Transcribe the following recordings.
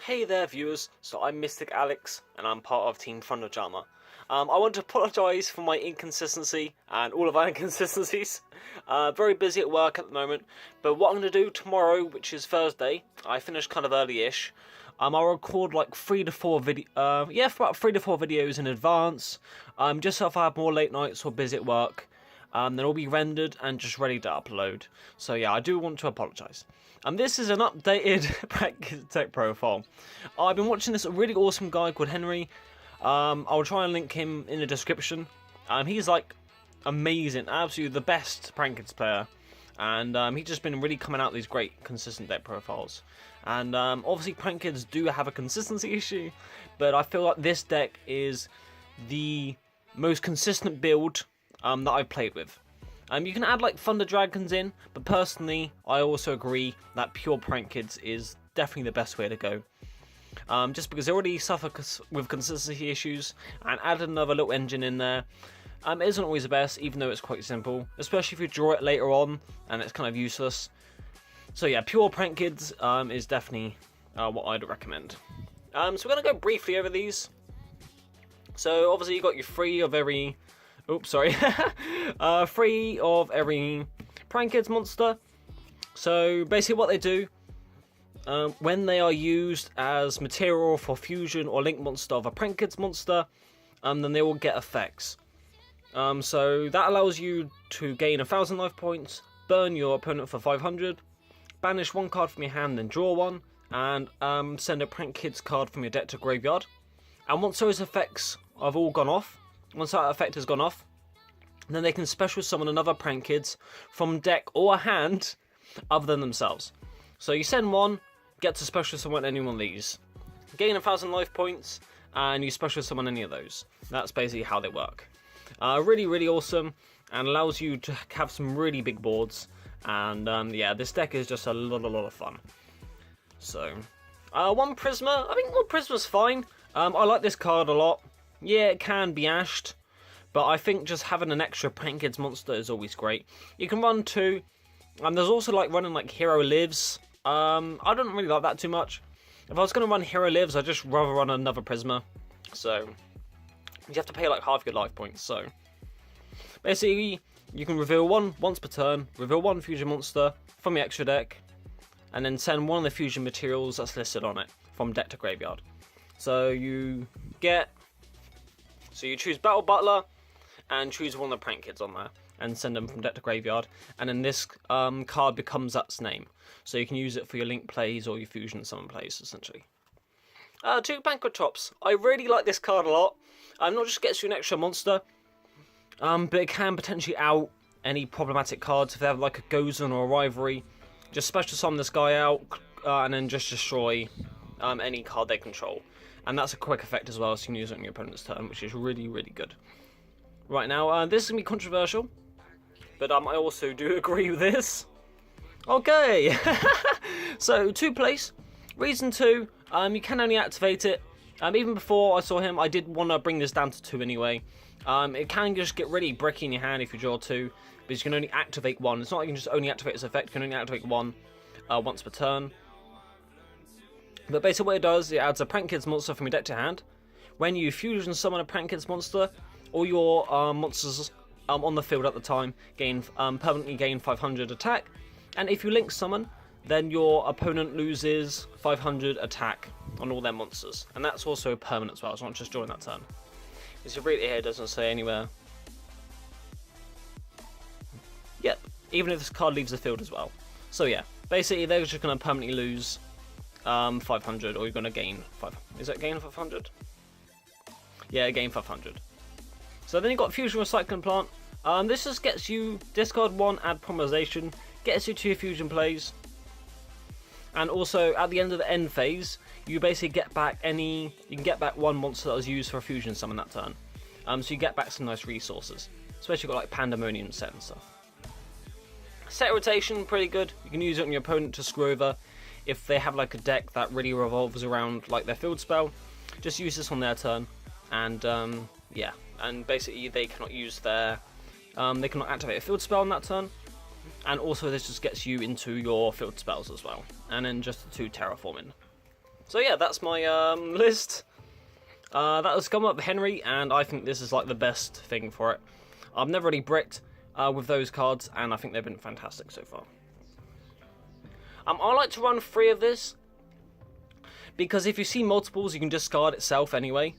Hey there viewers, so I'm Mystic Alex and I'm part of Team Thunderjama. I want to apologise for my inconsistency and all of our inconsistencies. Very busy at work at the moment, but what I'm going to do tomorrow, which is Thursday, I finish kind of early-ish, I'll record like about 3 to 4 videos in advance, just so if I have more late nights or busy at work. They'll all be rendered and just ready to upload. So yeah, I do want to apologise. This is an updated practice tech profile. I've been watching this really awesome guy called Henry. I'll try and link him in the description. He's like amazing, absolutely the best Prankins player. And he's just been really coming out with these great consistent deck profiles. And obviously Prankins do have a consistency issue, but I feel like this deck is the most consistent build that I've played with. You can add like Thunder Dragons in, but personally I also agree that pure Prankins is definitely the best way to go. Just because they already suffer with consistency issues, and add another little engine in there isn't always the best, even though it's quite simple, especially if you draw it later on and it's kind of useless. So yeah, pure Prankins is definitely what I'd recommend. So we're going to go briefly over these. So obviously you got your 3 of every... Oops, sorry. 3 of every Prankins monster. So basically what they do, when they are used as material for fusion or link monster of a Prankins monster, then they will get effects. So that allows you to gain 1,000 life points, burn your opponent for 500, banish 1 card from your hand and draw 1, and send a Prankins card from your deck to graveyard. And once those effects have all gone off, once that effect has gone off, then they can special summon another Prankins from deck or hand other than themselves. So you send 1, get to special summon any one of these. Gain 1,000 life points, and you special summon any of those. That's basically how they work. Really, really awesome, and allows you to have some really big boards. And yeah, this deck is just a lot of fun. So, 1 Prisma. I think 1 Prisma's fine. I like this card a lot. Yeah, it can be ashed, but I think just having an extra Prankins monster is always great. You can run 2. There's also like running like Hero Lives. I don't really like that too much. If I was going to run Hero Lives, I'd just rather run another Prisma. So you have to pay like half your life points. So basically, you can reveal 1 once per turn, reveal 1 fusion monster from your extra deck, and then send 1 of the fusion materials that's listed on it from deck to graveyard. So you choose Battle Butler and choose 1 of the Prankins on there and send them from deck to graveyard, and then this card becomes that's name. So you can use it for your link plays or your fusion summon plays, essentially. 2 Banquet Tops. I really like this card a lot. Not just gets you an extra monster, but it can potentially out any problematic cards. If they have like a Gozen or a Rivalry, just special summon this guy out and then just destroy any card they control. And that's a quick effect as well, so you can use it on your opponent's turn, which is really, really good. Right now, this is going to be controversial, but I also do agree with this. Okay, so 2 place. Reason 2, you can only activate it. Even before I saw him, I did want to bring this down to 2 anyway. It can just get really bricky in your hand if you draw 2, but you can only activate 1. It's not like you can just only activate this effect, you can only activate 1 once per turn. But basically what it does, it adds a Prankins monster from your deck to hand. When you fusion summon a Prankins monster, all your monsters on the field at the time permanently gain 500 attack. And if you link summon, then your opponent loses 500 attack on all their monsters. And that's also permanent as well, it's not just during that turn. As you read it here, it doesn't say anywhere. Yep, even if this card leaves the field as well. So yeah, basically they're just going to permanently lose 500, or you're going to gain 500. Is it gain 500? Yeah, gain 500. So then you've got Fusion Recycling Plant. This just gets you discard 1, add Polymerization, gets you to your fusion plays. And also at the end of the end phase, you basically get back you can get back 1 monster that was used for a fusion summon that turn. So you get back some nice resources, especially got like Pandemonium set and stuff. Set rotation, pretty good. You can use it on your opponent to screw over. If they have like a deck that really revolves around like their field spell, just use this on their turn, and yeah, and basically they cannot use they cannot activate a field spell on that turn, and also this just gets you into your field spells as well, and then just the 2 terraforming. So yeah, that's my list. That has come up with Henry, and I think this is like the best thing for it. I've never really bricked with those cards, and I think they've been fantastic so far. I like to run 3 of this, because if you see multiples, you can discard itself anyway.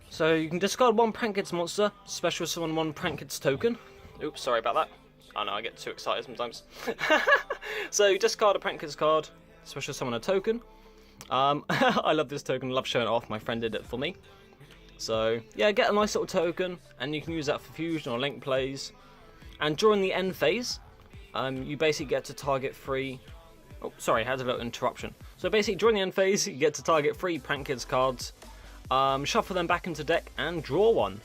So you can discard 1 Prank Kids monster, special summon 1 Prank Kids token. Oops, sorry about that. I know, I get too excited sometimes. So you discard a Prank Kids card, special summon a token. I love this token, love showing it off, my friend did it for me. So yeah, get a nice little token, and you can use that for fusion or link plays. And during the end phase, you basically get to target 3... Oh, sorry, I had a little interruption. So basically, during the end phase, you get to target 3 Prank Kids cards, shuffle them back into deck, and draw 1,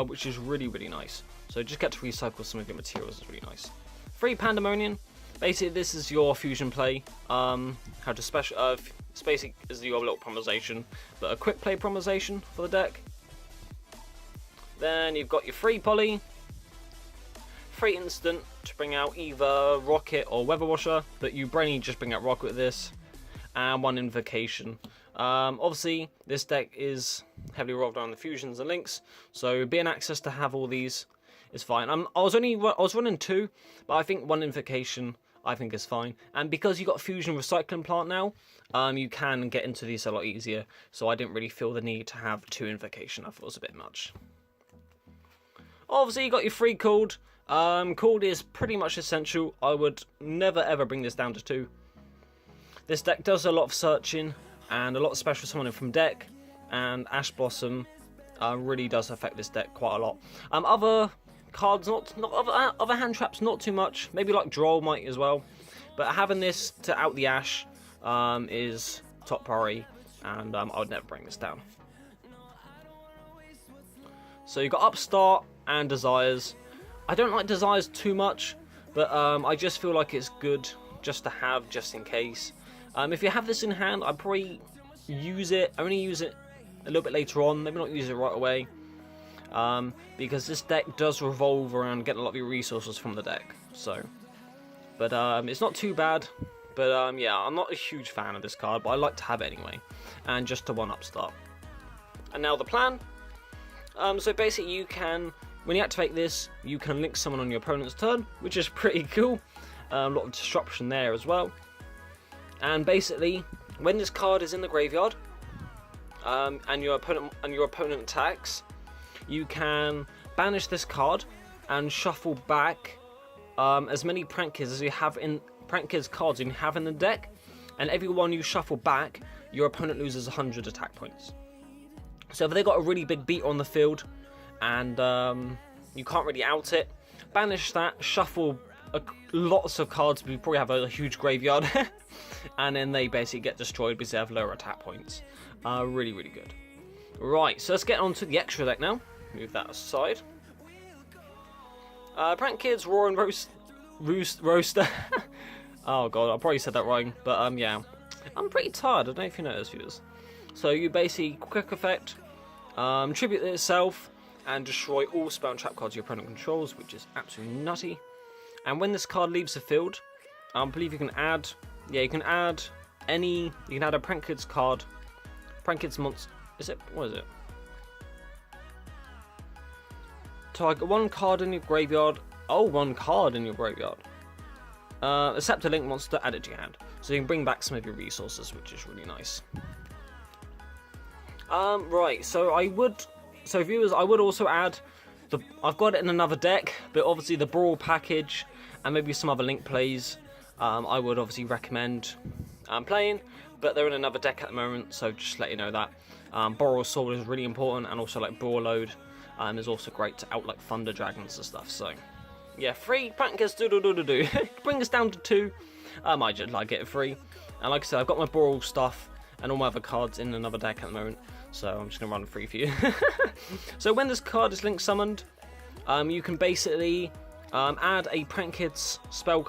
which is really, really nice. So just get to recycle some of your materials is really nice. 3 Pandemonium. Basically, this is your fusion play. How to special... Basically is your little promulgation, but a quick play promulgation for the deck. Then you've got your 3 poly, 3 instant to bring out either Rocket or Weather Washer, but you brainy just bring out Rocket with this, and 1 invocation. Obviously, this deck is heavily rolled around the fusions and links, so being access to have all these is fine. I was running 2, but I think 1 invocation I think is fine. And because you got fusion recycling plant now, you can get into these a lot easier. So I didn't really feel the need to have 2 invocation. I thought it was a bit much. Obviously, you got your 3 cooled. Cooled is pretty much essential. I would never ever bring this down to 2. This deck does a lot of searching and a lot of special summoning from deck. And Ash Blossom really does affect this deck quite a lot. Other cards, other hand traps, not too much. Maybe like Droll might as well. But having this to out the Ash is top priority, and I would never bring this down. So you got Upstart and Desires. I don't like Desires too much, but I just feel like it's good just to have, just in case. If you have this in hand, I'd probably only use it a little bit later on, maybe not use it right away. Because this deck does revolve around getting a lot of your resources from the deck. So, but it's not too bad. But yeah, I'm not a huge fan of this card, but I like to have it anyway, and just to 1 Upstart. And now the plan. So basically, you can, when you activate this, you can link someone on your opponent's turn, which is pretty cool. A lot of disruption there as well. And basically, when this card is in the graveyard, and your opponent attacks, you can banish this card and shuffle back as many Prank Kids as you have in Prank Kids cards you have in the deck, and every one you shuffle back, your opponent loses 100 attack points. So if they got a really big beat on the field and you can't really out it, banish that, shuffle lots of cards. We probably have a huge graveyard, and then they basically get destroyed because they have lower attack points. Really, really good. Right, so let's get on to the extra deck now. Move that aside. Prank Kids, Roar and Roaster. Oh god, I probably said that wrong, but yeah. I'm pretty tired, I don't know if you noticed, viewers. So you basically, quick effect, tribute itself, and destroy all spell and trap cards your opponent controls, which is absolutely nutty. And when this card leaves the field, I believe you can add, you can add a Prank Kids card, Prank Kids monster, what is it? Target 1 card in your graveyard, 1 card in your graveyard. Except a link monster, add it to your hand. So you can bring back some of your resources, which is really nice. Right, so viewers, I would also add, I've got it in another deck, but obviously the Brawl package, and maybe some other link plays, I would obviously recommend playing, but they're in another deck at the moment, so just let you know that. Boral Sword is really important, and also like Brawl Load is also great to out like Thunder Dragons and stuff, so yeah, 3 Prank Kids do. Bring us down to 2. I just like it at 3. And like I said, I've got my Boral stuff and all my other cards in another deck at the moment, so I'm just going to run 3 for you. So when this card is link summoned, you can basically add a Prank Kids spell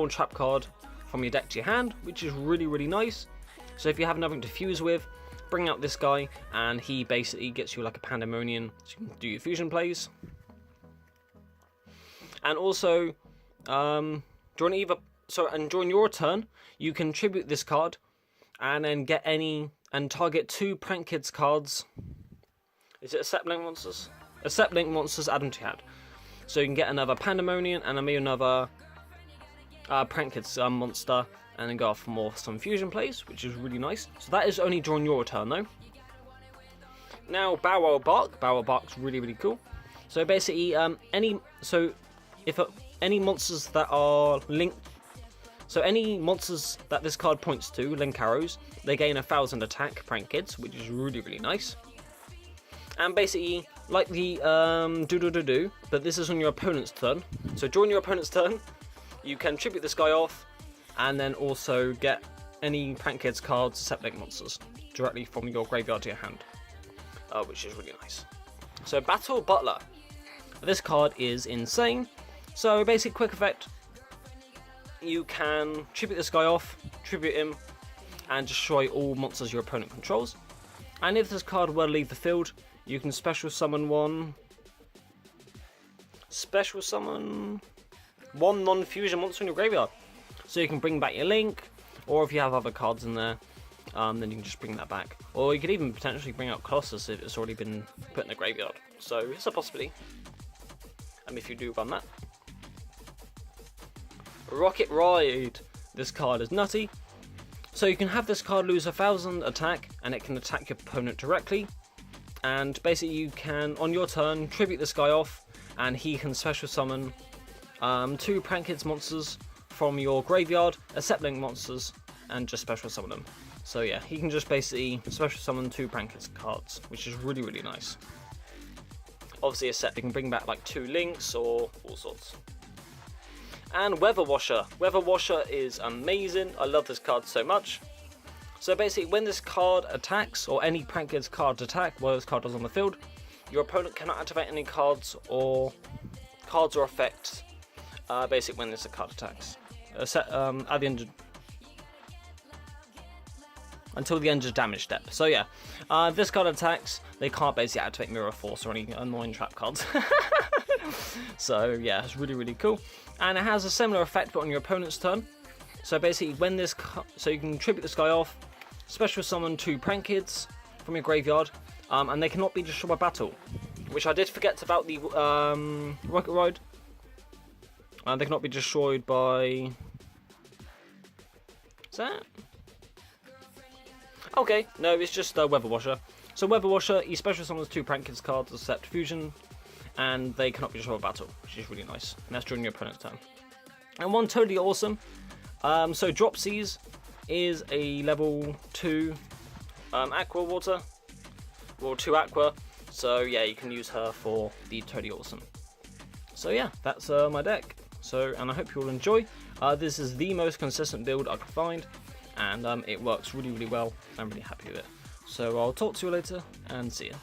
and trap card from your deck to your hand, which is really, really nice. So if you have nothing to fuse with, bring out this guy, and he basically gets you like a Pandemonium, so you can do your fusion plays. And also, during your turn, you can tribute this card and then get and target 2 Prank Kids cards. Is it Accept Link Monsters? Accept Link Monsters, add them to your hand. So you can get another Pandemonium and maybe another Prank Kids monster, and then go off for some fusion plays, which is really nice. So that is only during your turn though. Now Bow Wow Bark. Bow Wow Bark's really cool. So basically, any monsters that are linked, so any monsters that this card points to, link arrows, they gain 1,000 attack, Prank Kids, which is really nice. And basically, like the do, but this is on your opponent's turn. So during your opponent's turn, you can tribute this guy off, and then also get any Prank Kids cards, except link monsters, directly from your graveyard to your hand, which is really nice. So Battle Butler. This card is insane. So basic quick effect, you can tribute this guy off, tribute him, and destroy all monsters your opponent controls. And if this card were to leave the field, you can special summon one non-fusion monster in your graveyard. So you can bring back your Link, or if you have other cards in there, then you can just bring that back. Or you could even potentially bring out Colossus if it's already been put in the graveyard. So it's a possibility. If you do run that. Rocket Ride. This card is nutty. So you can have this card lose 1,000 attack, and it can attack your opponent directly. And basically you can, on your turn, tribute this guy off, and he can special summon 2 Prank Kids monsters from your graveyard, accept link monsters, and just special summon them. So yeah, he can just basically special summon 2 Prank Kids cards, which is really nice. Obviously a set, they can bring back like 2 links or all sorts. And Weather Washer. Weather Washer is amazing. I love this card so much. So basically, when this card attacks, or any Prank Kids card attack, while this card is on the field, your opponent cannot activate any cards or effects. Basically, when this card attacks, at the end until the end of damage step. So yeah, this card attacks, they can't basically activate Mirror Force or any annoying trap cards. So yeah, it's really cool. And it has a similar effect but on your opponent's turn. So basically, when so you can tribute this guy off, special summon 2 Prank Kids from your graveyard, and they cannot be destroyed by battle. Which I did forget about the Rocket Ride. They cannot be destroyed by... Is that? Okay, no, it's just Weather Washer. So Weather Washer, he special summons 2 Prank Kids cards, except Fusion, and they cannot be destroyed by battle, which is really nice. And that's during your opponent's turn. And one totally awesome. So Dropsies is a level 2 Aqua Water, or 2 Aqua. So yeah, you can use her for the totally awesome. So yeah, that's my deck. So, and I hope you all enjoy. This is the most consistent build I could find, and it works really well. I'm really happy with it. So I'll talk to you later, and see ya.